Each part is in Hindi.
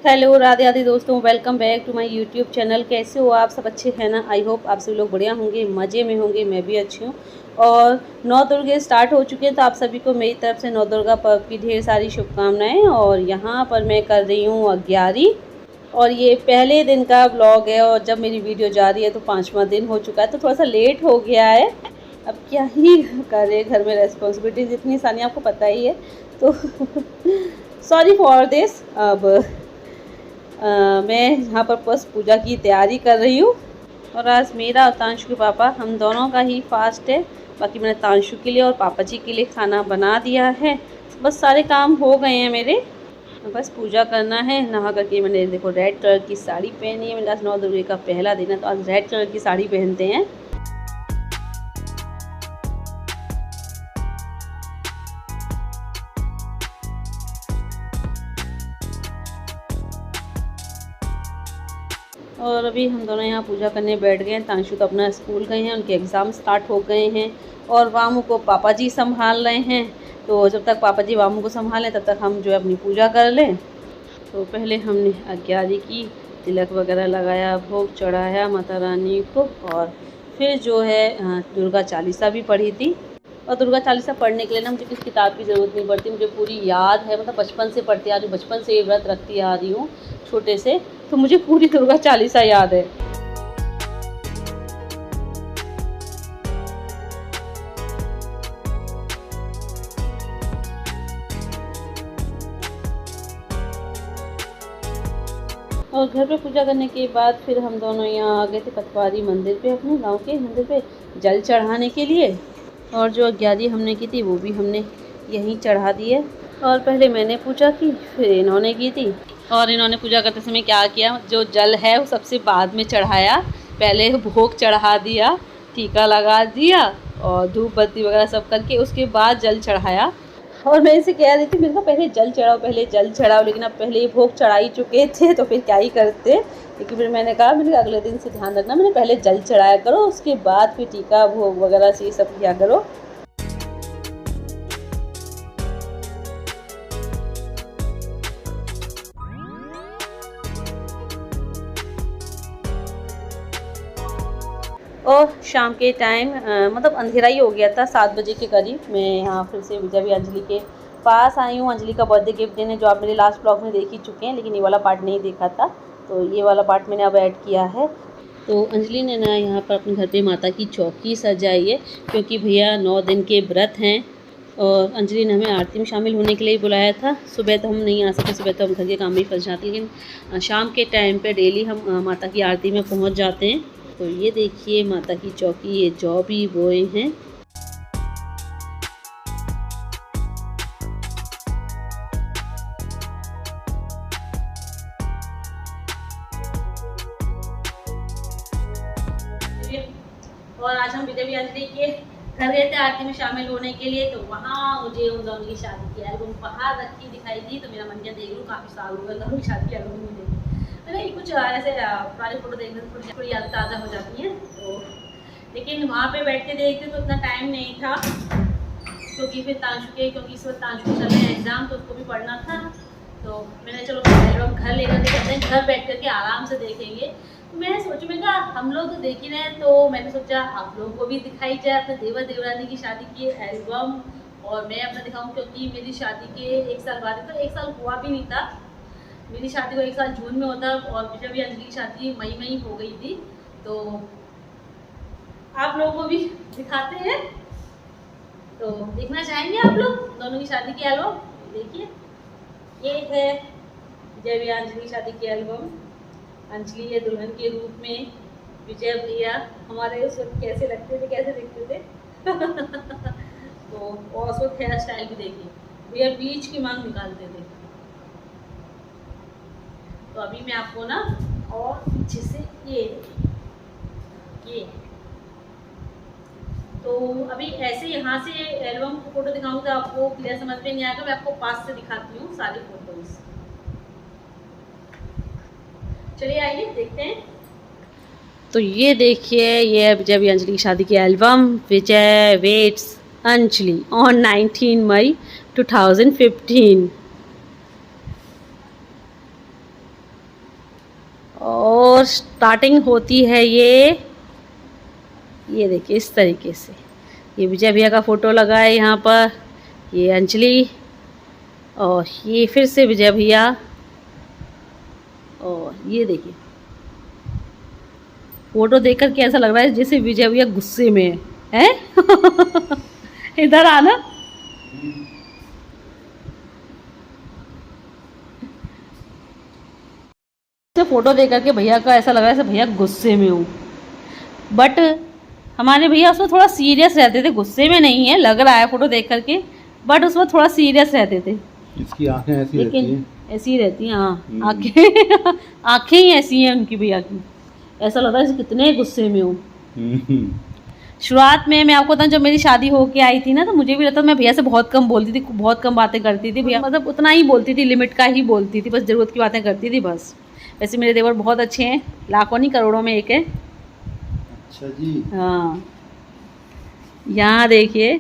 हेलो राधे राधे दोस्तों, welcome back to my YouTube channel. कैसे हो आप सब? अच्छे हैं ना? आई होप आप सभी लोग बढ़िया होंगे, मज़े में होंगे। मैं भी अच्छी हूँ। और नौ दुर्गे स्टार्ट हो चुके हैं, तो आप सभी को मेरी तरफ से नौ दुर्गा पर्व की ढेर सारी शुभकामनाएं। और यहाँ पर मैं कर रही हूँ अग्यारी, और ये पहले दिन का ब्लॉग है। और जब मेरी वीडियो जा रही है तो 5वां दिन हो चुका है, तो थोड़ा सा लेट हो गया है। अब क्या ही करे, घर में रेस्पॉन्सिबिलिटीज़ इतनी सारी, आपको पता ही है। तो सॉरी फॉर दिस। अब मैं यहाँ पर बस पूजा की तैयारी कर रही हूँ। और आज मेरा और तांशु के पापा, हम दोनों का ही फास्ट है। बाकी मैंने तांशु के लिए और पापा जी के लिए खाना बना दिया है। बस सारे काम हो गए हैं मेरे, बस पूजा करना है। नहा करके मैंने देखो रेड कलर की साड़ी पहनी है। मेरे आज नौ दुर्गे का पहला दिन है, तो आज रेड कलर की साड़ी पहनते हैं। और अभी हम दोनों यहाँ पूजा करने बैठ गए हैं। तांशु तो अपना स्कूल गए हैं, उनके एग्ज़ाम स्टार्ट हो गए हैं। और वामू को पापा जी संभाल रहे हैं। तो जब तक पापा जी वामू को संभालें, तब तक हम जो है अपनी पूजा कर लें। तो पहले हमने अग्यारी की, तिलक वगैरह लगाया, भोग चढ़ाया माता रानी को। और फिर जो है दुर्गा चालीसा भी पढ़ी थी। और दुर्गा चालीसा पढ़ने के लिए ना मुझे किसी किताब की ज़रूरत नहीं पड़ती, मुझे पूरी याद है। मतलब बचपन से पढ़ती आ रही हूँ, बचपन से ये व्रत रखती आ रही हूँ छोटे से, तो मुझे पूरी दुर्गा चालीसा याद है। और घर पे पूजा करने के बाद फिर हम दोनों यहाँ आ गए थे पटवारी मंदिर पे, अपने गांव के मंदिर पे जल चढ़ाने के लिए। और जो अग्यारी हमने की थी वो भी हमने यहीं चढ़ा दी है। और पहले मैंने पूजा की, फिर इन्होंने की थी। और इन्होंने पूजा करते समय क्या किया, जो जल है वो सबसे बाद में चढ़ाया। पहले भोग चढ़ा दिया, टीका लगा दिया और धूप बत्ती वगैरह सब करके उसके बाद जल चढ़ाया। और मैं इसे कह रही थी, मेरे को पहले जल चढ़ाओ, पहले जल चढ़ाओ, लेकिन अब पहले ये भोग चढ़ा ही चुके थे तो फिर क्या ही करते। लेकिन फिर मैंने कहा, मैंने अगले दिन से ध्यान रखना, मैंने पहले जल चढ़ाया करो, उसके बाद फिर टीका भोग वगैरह से ये सब किया करो। और शाम के टाइम मतलब अंधेरा ही हो गया था, 7 बजे के करीब मैं यहाँ फिर से विजय भी अंजलि के पास आई हूँ। अंजलि का बर्थडे गिफ्ट देने, जो आप मेरे लास्ट ब्लॉग में देख ही चुके हैं, लेकिन ये वाला पार्ट नहीं देखा था, तो ये वाला पार्ट मैंने अब ऐड किया है। तो अंजलि ने ना यहाँ पर अपने घर पे माता की चौकी सजाई है, क्योंकि भैया 9 दिन के व्रत हैं। और अंजलि ने हमें आरती में शामिल होने के लिए बुलाया था। सुबह तो हम नहीं आ सकते, सुबह तो हम घर के काम में ही फंस जाते हैं, लेकिन शाम के टाइम पे डेली हम माता की आरती में पहुँच जाते हैं। तो ये देखिए माता की चौकी, ये जौ भी बोए हैं। और आज हम विजय अंजलि के घर गए थे आरती में शामिल होने के लिए। तो वहाँ मुझे उन दोनों की शादी की एल्बम बाहर रखी दिखाई दी, तो मेरा मन किया देख लूँ, काफ़ी साल हो गए दोनों की शादी की एल्बम नहीं देखी। मैंने कुछ ऐसे पुराने फ़ोटो देखने से थोड़ी याद ताज़ा हो जाती हैं। तो लेकिन वहाँ पे बैठ के देखते तो इतना टाइम नहीं था, क्योंकि फिर क्योंकि इस वक्त तांशु के चल रहे हैं एग्ज़ाम, तो उसको भी पढ़ना था। तो मैंने चलो एल्बम घर लेकर के चलते हैं, घर बैठ करके आराम से देखेंगे। मैं सोचूँ, मैं कहा हम लोग तो देख ही रहे हैं, तो मैंने सोचा आप लोगों को भी दिखाई जाए अपने देवर देवरानी की शादी की एल्बम। और मैं अपना दिखाऊँ, क्योंकि मेरी शादी के 1 साल बाद, तो 1 साल हुआ भी नहीं था। मेरी शादी को 1 साल जून में होता, और विजय भी अंजलि की शादी मई में ही हो गई थी। तो आप लोगों को भी दिखाते हैं, तो देखना चाहेंगे आप लोग दोनों की शादी की एल्बम। देखिए, ये है विजय भी अंजलि की शादी की एल्बम। अंजलि है दुल्हन के रूप में, विजय भैया हमारे उस वक्त कैसे लगते थे, कैसे दिखते थे। तो और उस वक्त हेयर स्टाइल भी देखिए, भैया बीच की मांग निकालते थे। तो अभी मैं आपको ना और पीछे से ये तो अभी ऐसे यहाँ से एल्बम को फोटो दिखाऊंगी तो आपको क्लियर समझ में नहीं आएगा। मैं आपको पास से दिखाती हूँ सारी फोटोज। चलिए आइए देखते हैं। तो ये देखिए, ये है विजय भी अंजलि की शादी की album. Vijay weds Anjali on 19 May 2015। और स्टार्टिंग होती है ये देखिए इस तरीके से। ये विजय भैया का फ़ोटो लगा है यहाँ पर, ये अंजलि, और ये फिर से विजय भैया, और ये देखिए फ़ोटो देखकर कैसा लग रहा है जैसे विजय भैया गुस्से में है इधर आना। फ़ोटो देख करके भैया का ऐसा लग रहा है जैसे भैया गुस्से में हूँ, बट हमारे भैया उसमें थोड़ा सीरियस रहते थे, गुस्से में नहीं है लग रहा है फ़ोटो देख करके, बट उसमें थोड़ा सीरियस रहते थे। इसकी आंखें ऐसी रहती हैं, ऐसी रहती हैं, हाँ आंखें आंखें ही ऐसी हैं उनकी भैया की, ऐसा लगता है जैसे कितने गुस्से में हूँ। शुरुआत में मैं आपको बताऊं, जब मेरी शादी होके आई थी ना, तो मुझे भी लगता था मैं भैया से बहुत कम बोलती थी, बहुत कम बातें करती थी। भैया मतलब उतना ही बोलती थी, लिमिट का ही बोलती थी, बस ज़रूरत की बातें करती थी बस। वैसे मेरे देवर बहुत अच्छे हैं, लाखों नहीं करोड़ों में एक है। अच्छा जी। हाँ यहाँ देखिए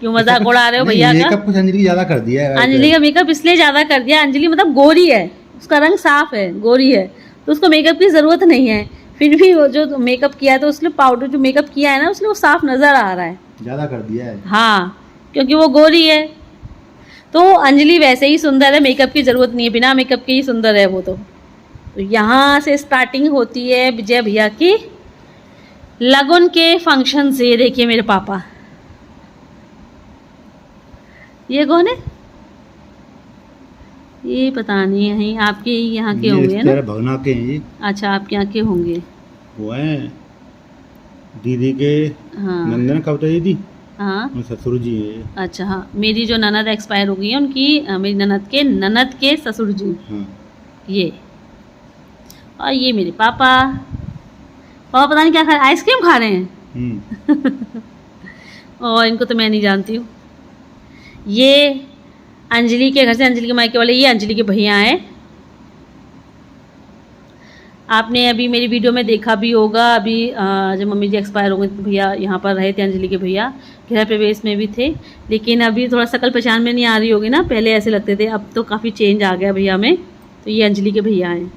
क्यों मजाक उड़ा रहे हो भैया का? मेकअप कुछ अंजलि ज़्यादा कर दिया है। अंजलि का मेकअप इसलिए ज़्यादा कर दिया, अंजलि मतलब गोरी है, उसका रंग साफ है, गोरी है, तो उसको मेकअप की ज़रूरत नहीं है। फिर भी वो जो मेकअप किया है तो उसने पाउडर जो मेकअप किया है ना, उसने वो साफ नज़र आ रहा है, ज़्यादा कर दिया है। हाँ क्योंकि वो गोरी है। तो अंजलि वैसे ही सुंदर है, मेकअप की ज़रूरत नहीं है, बिना मेकअप के ही सुंदर है वो। तो यहाँ से स्टार्टिंग होती है विजय भैया की लगन के फंक्शन से। देखिए मेरे पापा, ये कौन है? ये पता नहीं है, आपके यहाँ के होंगे ना? भगना के हैं ये। अच्छा आपके यहाँ के होंगे। वो हैं दीदी के, हाँ नंदन कविता दीदी, हाँ ससुर जी हैं। अच्छा हाँ, मेरी जो ननद एक्सपायर हो गई है उनकी, मेरी ननद के ससुर जी। हाँ। ये और ये मेरे पापा पता नहीं क्या खा रहे, आइसक्रीम खा रहे हैं और इनको तो मैं नहीं जानती हूँ। ये अंजलि के घर से, अंजलि के मायके वाले, ये अंजलि के भैया हैं। आपने अभी मेरी वीडियो में देखा भी होगा, अभी जब मम्मी जी एक्सपायर हो गए तो भैया यहाँ पर रहे थे, अंजलि के भैया गृह प्रवेश में भी थे। लेकिन अभी थोड़ा शकल पहचान में नहीं आ रही होगी ना, पहले ऐसे लगते थे, अब तो काफ़ी चेंज आ गया भैया में। तो ये अंजलि के भैया हैं,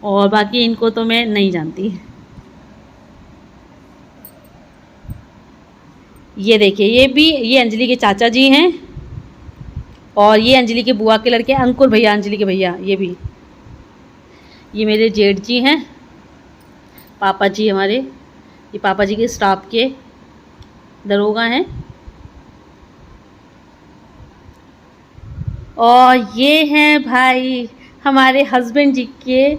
और बाकी इनको तो मैं नहीं जानती। ये देखिए ये अंजलि के चाचा जी हैं, और ये अंजलि के बुआ के लड़के अंकुर भैया, अंजलि के भैया। ये मेरे जेठ जी हैं, पापा जी हमारे, ये पापा जी के स्टाफ के दरोगा हैं। और ये हैं भाई हमारे हस्बैंड जी के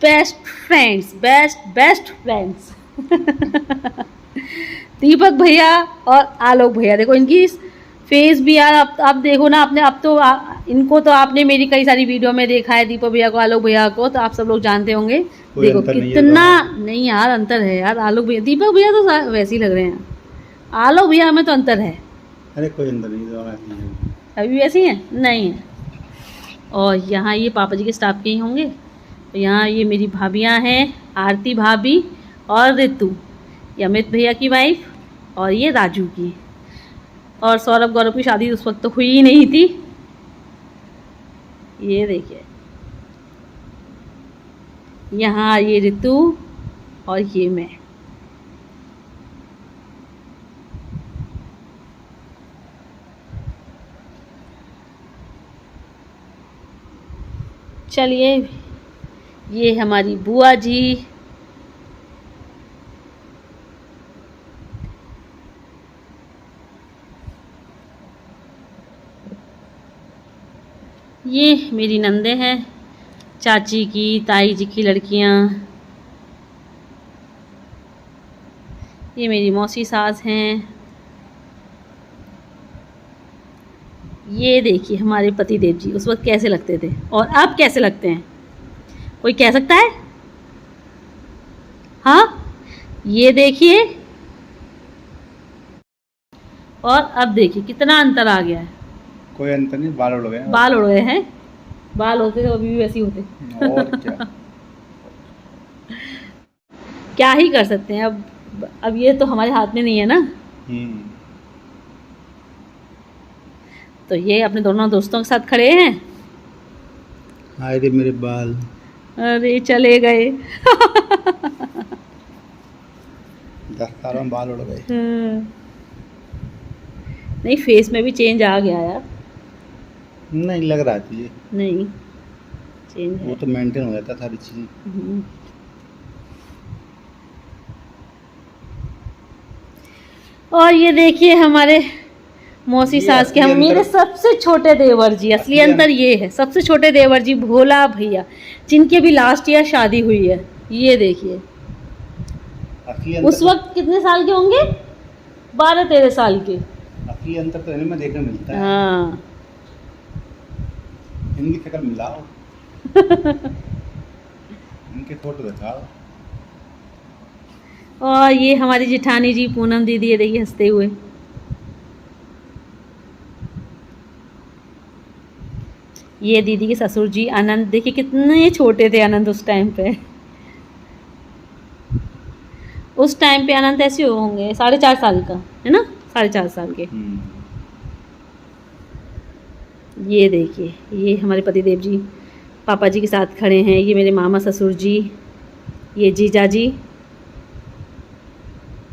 बेस्ट फ्रेंड्स दीपक भैया और आलोक भैया। देखो इनकी फेस भी यार, आप देखो ना आपने, अब तो इनको तो आपने मेरी कई सारी वीडियो में देखा है, दीपक भैया को, आलोक भैया को, तो आप सब लोग जानते होंगे। देखो कितना नहीं यार अंतर है यार, आलोक भैया, दीपक भैया तो वैसे ही लग रहे हैं, आलोक भैया में तो अंतर है। अरे कोई अंतर नहीं, अभी वैसे ही है नहीं है। और यहाँ ये पापा जी के स्टाफ के ही होंगे। तो यहाँ ये मेरी भाभियाँ हैं, आरती भाभी और ऋतु, ये अमित भैया की वाइफ, और ये राजू की। और सौरभ गौरव की शादी उस वक्त तो हुई ही नहीं थी। ये देखिए यहाँ ये ऋतु और ये मैं। चलिए ये हमारी बुआ जी, ये मेरी नंदे हैं, चाची की, ताई जी की लड़कियां। ये मेरी मौसी सास हैं। ये देखिए हमारे पति देव जी उस वक्त कैसे लगते थे और अब कैसे लगते हैं, कोई कह सकता है? हाँ ये देखिए, और अब देखिए कितना अंतर आ गया है। कोई अंतर नहीं, बाल उड़ गए हैं। बाल उड़ गए हैं, बाल होते तो अभी भी वैसे ही होते। और क्या क्या ही कर सकते हैं अब ये तो हमारे हाथ में नहीं है ना। तो ये अपने दोनों दोस्तों के साथ खड़े हैं आए रे मेरे बाल। अरे चले गए। 10 सालों में बाल उड़ गए। नहीं, फेस में भी चेंज आ गया यार। नहीं लग रहा था ये, नहीं, चेंज वो है। तो मेंटेन हो जाता सारी चीज़। हम्म। और ये देखिए हमारे मौसी ये सास के, असली हम मेरे अंतर- सबसे छोटे देवर जी। असली असली अंतर ये है, सबसे छोटे देवर जी भोला भैया, जिनके भी लास्ट ईयर शादी हुई है। ये देखिए, असली उस अंतर वक्त कितने साल के होंगे? 12-13 साल के। असली अंतर तो इनमें देखने मिलता है। हाँ। इनकी शक्ल मिलाओ, इनके फोटो दिखाओ। और ये हमारी जेठानी जी पूनम दीदी, ये देखिए हंसते हुए। ये दीदी के ससुर जी आनंद, देखिए कितने छोटे थे आनंद उस टाइम पे। उस टाइम पे आनंद ऐसे होंगे 4.5 साल का, है ना? 4.5 साल के। ये देखिए, ये हमारे पतिदेव जी पापा जी के साथ खड़े हैं। ये मेरे मामा ससुर जी, ये जीजा जी।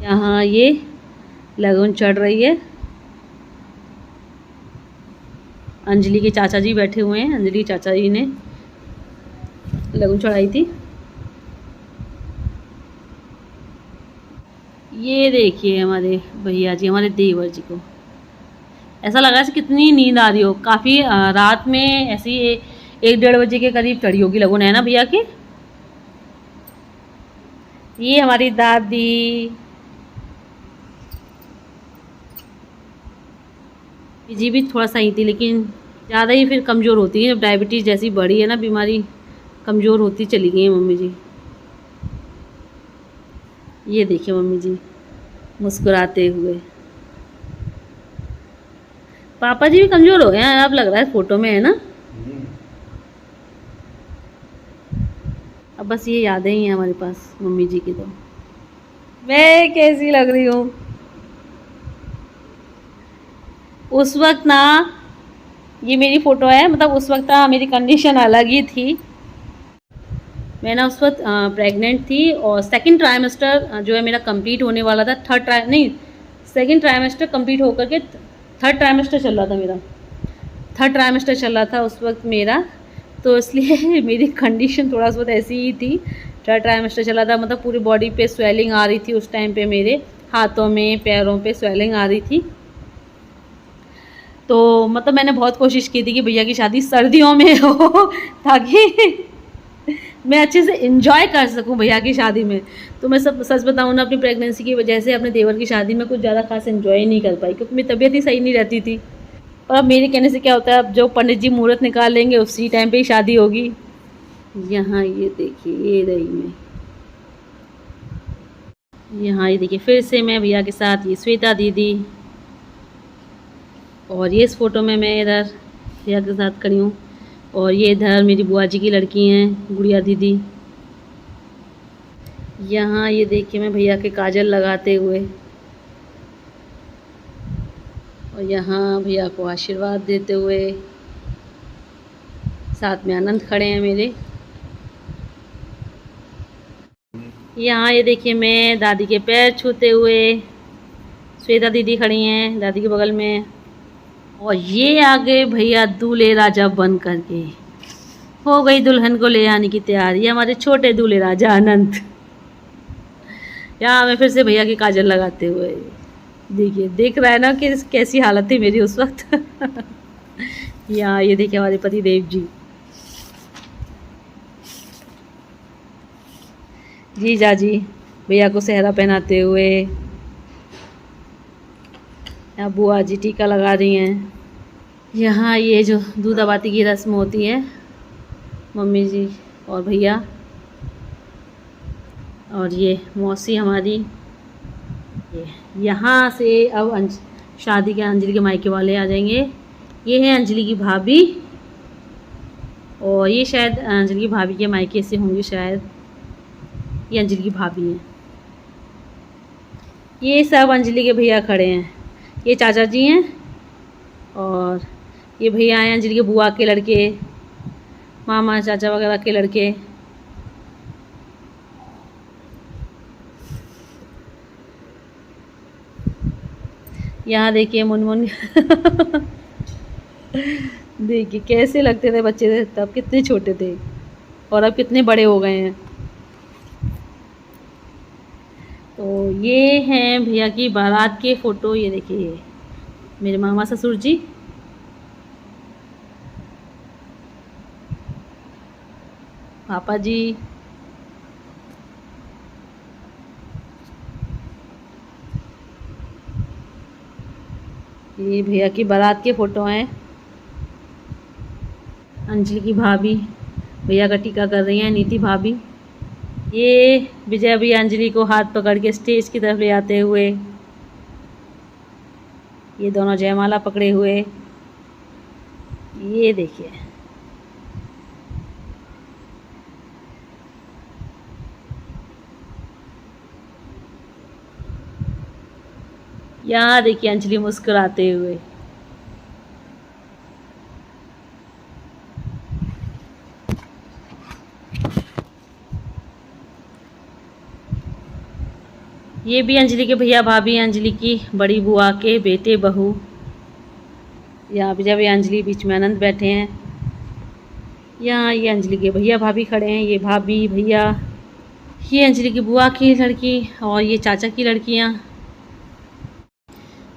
यहाँ ये लगन चढ़ रही है। अंजलि के चाचा जी बैठे हुए हैं। अंजलि चाचा जी ने लगन चढ़ाई थी। ये देखिए हमारे भैया जी, हमारे देवर जी को ऐसा लगा जैसे कितनी नींद आ रही हो। काफ़ी रात में ऐसी 1-1:30 बजे के करीब चढ़ी होगी लगन, है ना भैया की? ये हमारी दादी जी भी थोड़ा सही थी, लेकिन ज़्यादा ही फिर कमज़ोर होती है। जब डायबिटीज़ जैसी बढ़ी है ना बीमारी, कमज़ोर होती चली गई है मम्मी जी। ये देखिए मम्मी जी मुस्कुराते हुए। पापा जी भी कमज़ोर हो गए हैं अब, लग रहा है फ़ोटो में, है ना? अब बस ये यादें ही हैं हमारे पास मम्मी जी की। तो मैं कैसी लग रही हूँ उस वक्त ना? ये मेरी फ़ोटो है, मतलब उस वक्त ना मेरी कंडीशन अलग ही थी। मैं ना उस वक्त प्रेग्नेंट थी और सेकंड ट्राइमेस्टर जो है मेरा कंप्लीट होने वाला था। सेकंड ट्राइमेस्टर कंप्लीट होकर के थर्ड ट्राइमेस्टर चल रहा था मेरा। थर्ड ट्राइमेस्टर चल रहा था उस वक्त मेरा, तो इसलिए मेरी कंडीशन थोड़ा सा ऐसी ही थी। थर्ड ट्राइमेस्टर चला था, मतलब पूरी बॉडी पे स्वेलिंग आ रही थी उस टाइम पे, मेरे हाथों में पैरों पे स्वेलिंग आ रही थी। तो मतलब मैंने बहुत कोशिश की थी कि भैया की शादी सर्दियों में हो, ताकि मैं अच्छे से एंजॉय कर सकूं भैया की शादी में। तो मैं सच बताऊं ना, अपनी प्रेगनेंसी की वजह से अपने देवर की शादी में कुछ ज़्यादा खास एंजॉय नहीं कर पाई, क्योंकि मेरी तबीयत ही सही नहीं रहती थी। और अब मेरे कहने से क्या होता है, अब जो पंडित जी मुहूर्त निकाल लेंगे उसी टाइम पे ही शादी होगी। यहाँ ये देखिए, ये रही मैं। यहाँ ये देखिए फिर से मैं भैया के साथ, ये श्वेता दीदी, और ये इस फ़ोटो में मैं इधर भैया के साथ खड़ी हूँ। और ये इधर मेरी बुआ जी की लड़की हैं, गुड़िया दीदी। यहाँ ये देखिए मैं भैया के काजल लगाते हुए, और यहाँ भैया को आशीर्वाद देते हुए। साथ में आनंद खड़े हैं मेरे। यहाँ ये देखिए मैं दादी के पैर छूते हुए, श्वेता दीदी खड़ी हैं दादी के बगल में। और ये आ गए भैया दूल्हे राजा बन करके। हो गई दुल्हन को ले आने की तैयारी हमारे छोटे दूल्हे राजा आनंद। यहाँ मैं फिर से भैया की काजल लगाते हुए, देखिए देख रहा है ना कि कैसी हालत थी मेरी उस वक्त। यहाँ ये देखिए हमारे पति देव जी, जीजा जी भैया को सेहरा पहनाते हुए। यहाँ बुआ जी टीका लगा रही हैं। यहाँ ये जो दूधाबाती की रस्म होती है, मम्मी जी और भैया, और ये मौसी हमारी। ये यहाँ से अब शादी के अंजलि के मायके वाले आ जाएंगे। ये है अंजलि की भाभी, और ये शायद अंजलि की भाभी के मायके से होंगे शायद। ये अंजलि की भाभी हैं। ये सब अंजलि के भैया खड़े हैं। ये चाचा जी हैं, और ये भैया हैं अंजलि के बुआ के लड़के। मामा चाचा वगैरह के लड़के। यहाँ देखिए मुनमुन देखिए कैसे लगते थे बच्चे थे तब, कितने छोटे थे और अब कितने बड़े हो गए हैं। तो ये हैं भैया की बारात के फ़ोटो। ये देखिए मेरे मामा ससुर जी, पापा जी, ये भैया की बारात के फ़ोटो हैं। अंजलि की भाभी भैया का टीका कर रही हैं, नीति भाभी। ये विजय भी अंजलि को हाथ पकड़ के स्टेज की तरफ ले आते हुए, ये दोनों जयमाला पकड़े हुए। ये देखिए यहाँ देखिए अंजलि मुस्कुराते हुए। ये भी अंजलि के भैया भाभी, अंजलि की बड़ी बुआ के बेटे बहू। यहाँ भी जब ये अंजलि बीच में अनंत बैठे हैं। यहाँ ये अंजलि के भैया भाभी खड़े हैं, ये भाभी भैया। ये अंजलि की बुआ की लड़की और ये चाचा की लड़कियाँ।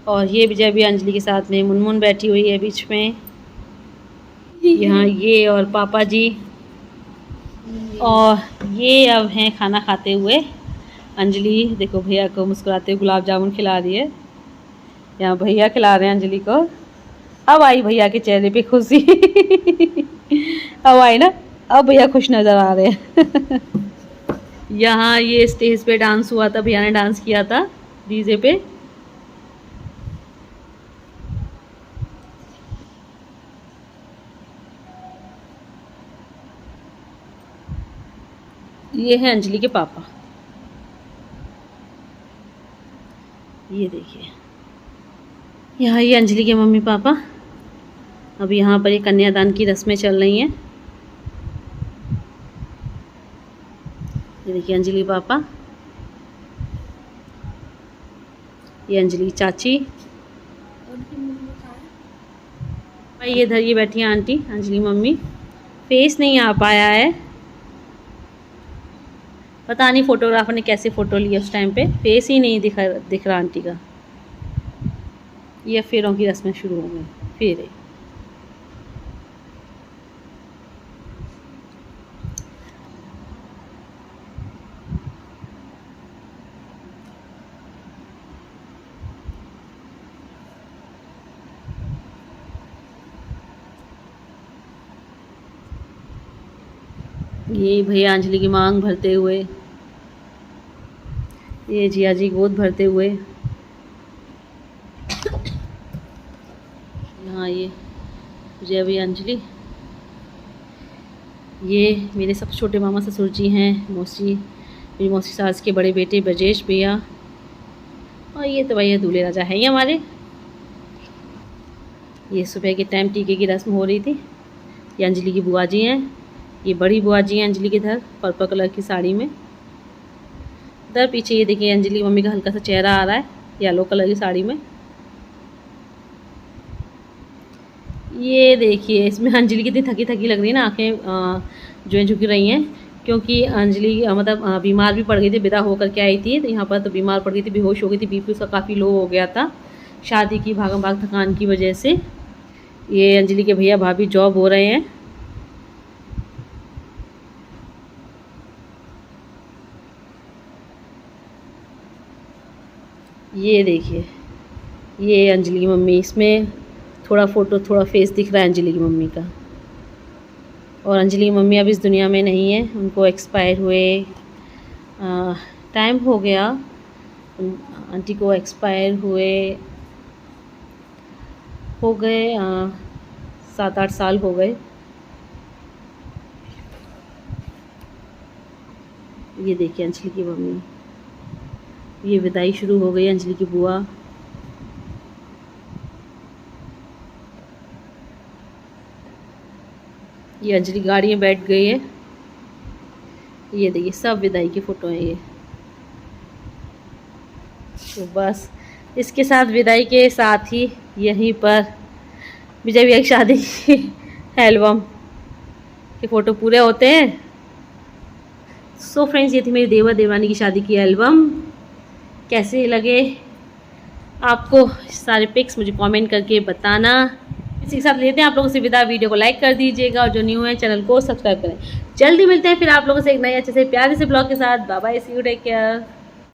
और ये विजय भी अंजलि के साथ में मुनमुन बैठी हुई है बीच में। यहाँ ये और पापा जी। और ये अब हैं खाना खाते हुए। अंजलि देखो भैया को मुस्कुराते हुए गुलाब जामुन खिला रही है। यहाँ भैया खिला रहे हैं अंजलि को। अब आई भैया के चेहरे पे खुशी अब आई ना, अब भैया खुश नज़र आ रहे हैं यहाँ ये स्टेज पे डांस हुआ था, भैया ने डांस किया था डीजे पे। ये है अंजलि के पापा। ये देखिए यहाँ ये अंजलि के मम्मी पापा। अब यहाँ पर ये कन्यादान की रस्में चल रही हैं। ये देखिए अंजलि पापा, ये अंजलि चाची। भाई ये इधर ये बैठी है आंटी, अंजलि मम्मी। फेस नहीं आ पाया है, पता नहीं फोटोग्राफर ने कैसे फ़ोटो लिया उस टाइम पे, फेस ही नहीं दिख रहा आंटी का। ये फेरों की रस्में शुरू हो गई, फेरे। ये भैया अंजलि की मांग भरते हुए, ये जिया जी गोद भरते हुए। यहाँ ये जय भैया अंजलि। ये मेरे सबसे छोटे मामा ससुर जी हैं, मौसी, मेरी मौसी सास के बड़े बेटे ब्रजेश भैया। और ये तो भैया दूल्हे राजा हैं ही हमारे। ये सुबह के टाइम टीके की रस्म हो रही थी। ये अंजलि की बुआ जी हैं, ये बड़ी बुआ जी हैं अंजलि के इधर पर्पल कलर की साड़ी में। इधर पीछे ये देखिए अंजलि की मम्मी का हल्का सा चेहरा आ रहा है येलो कलर की साड़ी में। ये देखिए इसमें अंजलि कितनी थकी थकी लग रही है ना, आंखें जो है झुक रही हैं, क्योंकि अंजलि मतलब बीमार भी पड़ गई थी, विदा होकर के आई थी तो यहाँ पर तो बीमार पड़ गई थी, बेहोश हो गई थी, बीपी उसका काफ़ी लो हो गया था शादी की भागम भाग थकान की वजह से। ये अंजलि के भैया भाभी जॉब हो रहे हैं। ये देखिए ये अंजलि की मम्मी, इसमें थोड़ा फ़ोटो थोड़ा फेस दिख रहा है अंजलि की मम्मी का। और अंजलि की मम्मी अब इस दुनिया में नहीं है, उनको एक्सपायर हुए टाइम हो गया। आंटी को एक्सपायर हुए हो गए 7-8 साल हो गए। ये देखिए अंजलि की मम्मी, ये विदाई शुरू हो गई अंजलि की बुआ। ये अंजलि गाड़ी में बैठ गई है। ये देखिए सब विदाई की फ़ोटो है ये। तो बस इसके साथ विदाई के साथ ही यहीं पर विजय भैया की शादी की एल्बम के फ़ोटो पूरे होते हैं। सो फ्रेंड्स, ये थी मेरी देवर देवरानी की शादी की एल्बम। कैसे लगे आपको सारे पिक्स मुझे कमेंट करके बताना। इसी के साथ लेते हैं आप लोगों से विदा। वीडियो को लाइक कर दीजिएगा और जो न्यू है चैनल को सब्सक्राइब करें। जल्दी मिलते हैं फिर आप लोगों से एक नए अच्छे से प्यारे से ब्लॉग के साथ। Bye bye, see you, take care.